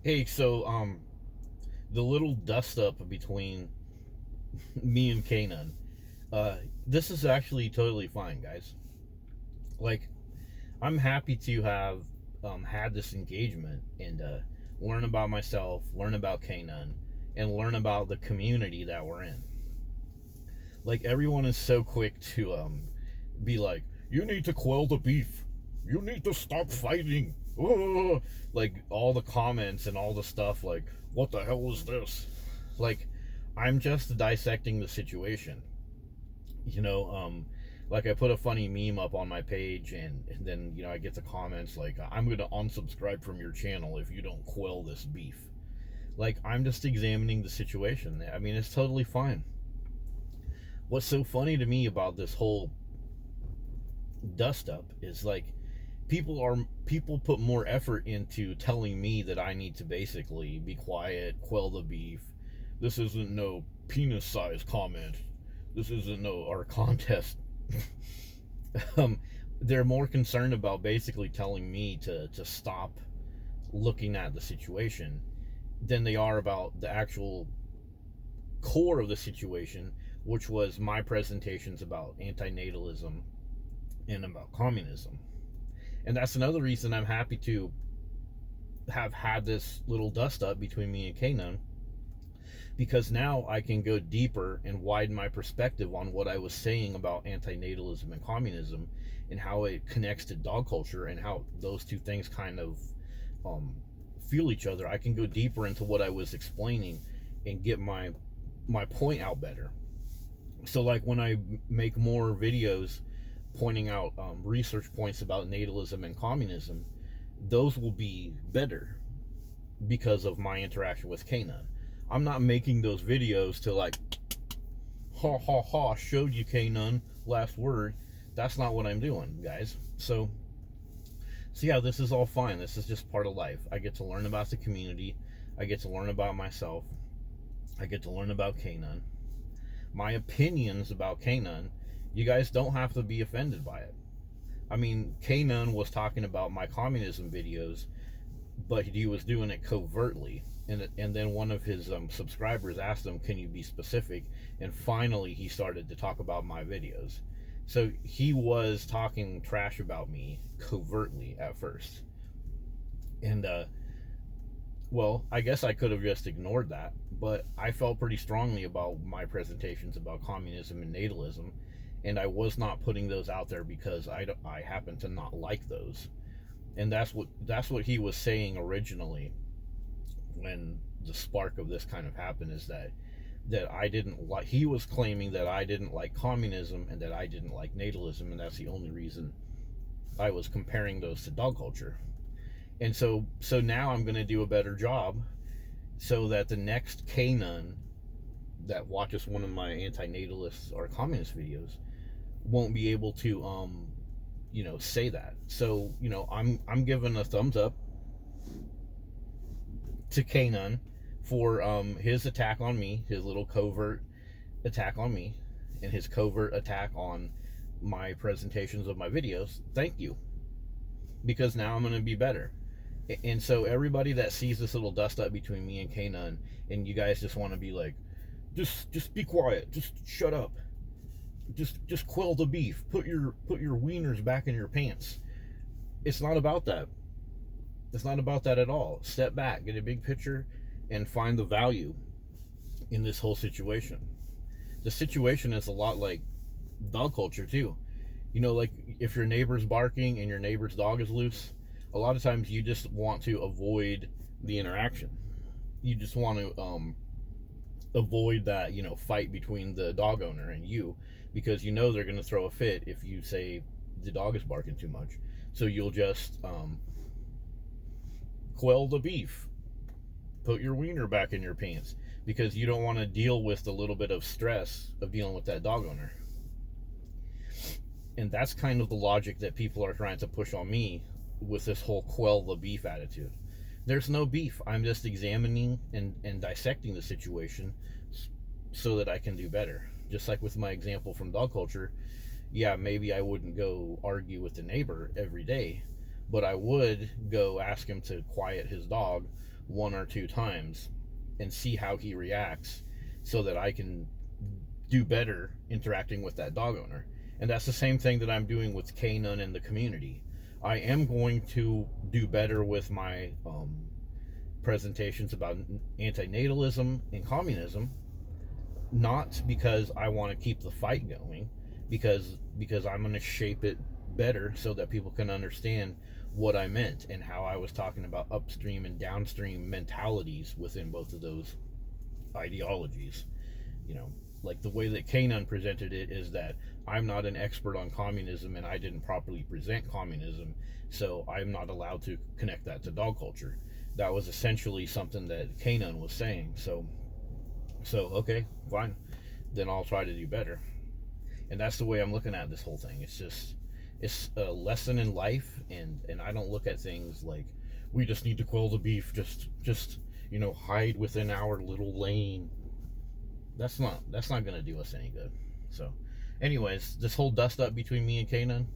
Hey, so the little dust up between me and Kanan, this is actually totally fine, guys. Like, I'm happy to have had this engagement and learn about myself, learn about Kanan, and learn about the community that we're in. Like, everyone is so quick to be like, "You need to quell the beef. You need to stop fighting." Oh, like all the comments and all the stuff. Like, what the hell is this? Like, I'm just dissecting the situation. You know, like I put a funny meme up on my page, and then I get the comments like, "I'm gonna unsubscribe from your channel if you don't quell this beef." Like, I'm just examining the situation. I mean, it's totally fine. What's so funny to me about this whole dust up is like people put more effort into telling me that I need to basically be quiet, quell the beef. This isn't no penis size comment. This isn't no our contest. um, they're more concerned about basically telling me to stop looking at the situation than they are about the actual core of the situation, which was my presentations about antinatalism and about communism. And that's another reason I'm happy to have had this little dust up between me and Kanan, because now I can go deeper and widen my perspective on what I was saying about antinatalism and communism and how it connects to dog culture and how those two things kind of um, feel each other. I can go deeper into what I was explaining and get my point out better. So, like, when I make more videos pointing out research points about natalism and communism, those will be better because of my interaction with Kanan. I'm not making those videos to like, ha ha ha, showed you Kanan, last word. That's not what I'm doing, guys. So yeah, this is all fine. This is just part of life. I get to learn about the community. I get to learn about myself. I get to learn about Kanan. My opinions about Kanan, you guys don't have to be offended by it. I mean, Kanan was talking about my communism videos, but he was doing it covertly. And then one of his subscribers asked him, "Can you be specific?" And finally, he started to talk about my videos. So he was talking trash about me covertly at first. And well, I guess I could have just ignored that, but I felt pretty strongly about my presentations about communism and natalism, and I was not putting those out there because I happen to not like those. And that's what he was saying originally when the spark of this kind of happened, is that I didn't like, he was claiming that I didn't like communism and that I didn't like natalism, and that's the only reason I was comparing those to dog culture. And so now I'm going to do a better job so that the next Kanan that watches one of my anti-natalist or communist videos won't be able to say that. So I'm giving a thumbs up to Kanan for his attack on me, his little covert attack on me, and his covert attack on my presentations of my videos. Thank you, because now I'm going to be better. And so everybody that sees this little dust up between me and Kanan, and you guys just want to be like, just be quiet, just shut up, just quell the beef, put your wieners back in your pants. It's not about that. It's not about that at all. Step back, get a big picture, and find the value in this whole situation. The situation is a lot like dog culture too. Like, if your neighbor's barking and your neighbor's dog is loose, a lot of times you just want to avoid the interaction. You just want to avoid that fight between the dog owner and you, because they're going to throw a fit if you say the dog is barking too much. So you'll just quell the beef, put your wiener back in your pants, because you don't want to deal with the little bit of stress of dealing with that dog owner. And that's kind of the logic that people are trying to push on me with this whole quell the beef attitude. There's no beef. I'm just examining and dissecting the situation so that I can do better. Just like with my example from dog culture, yeah, maybe I wouldn't go argue with the neighbor every day, but I would go ask him to quiet his dog, one or two times and see how he reacts so that I can do better interacting with that dog owner. And that's the same thing that I'm doing with Kanan and the community. I am going to do better with my presentations about antinatalism and communism, not because I want to keep the fight going, because I'm going to shape it better so that people can understand what I meant and how I was talking about upstream and downstream mentalities within both of those ideologies. You know, like the way that Kanan presented it is that I'm not an expert on communism and I didn't properly present communism, so I'm not allowed to connect that to dog culture. That was essentially something that Kanan was saying. So okay, fine, then I'll try to do better. And that's the way I'm looking at this whole thing. It's a lesson in life, and I don't look at things like we just need to quell the beef, just hide within our little lane. That's not going to do us any good. So anyways, this whole dust up between me and Kanan,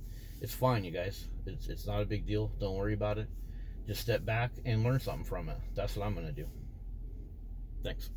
it's fine, you guys. It's not a big deal. Don't worry about it. Just step back and learn something from it. That's what I'm going to do. Thanks.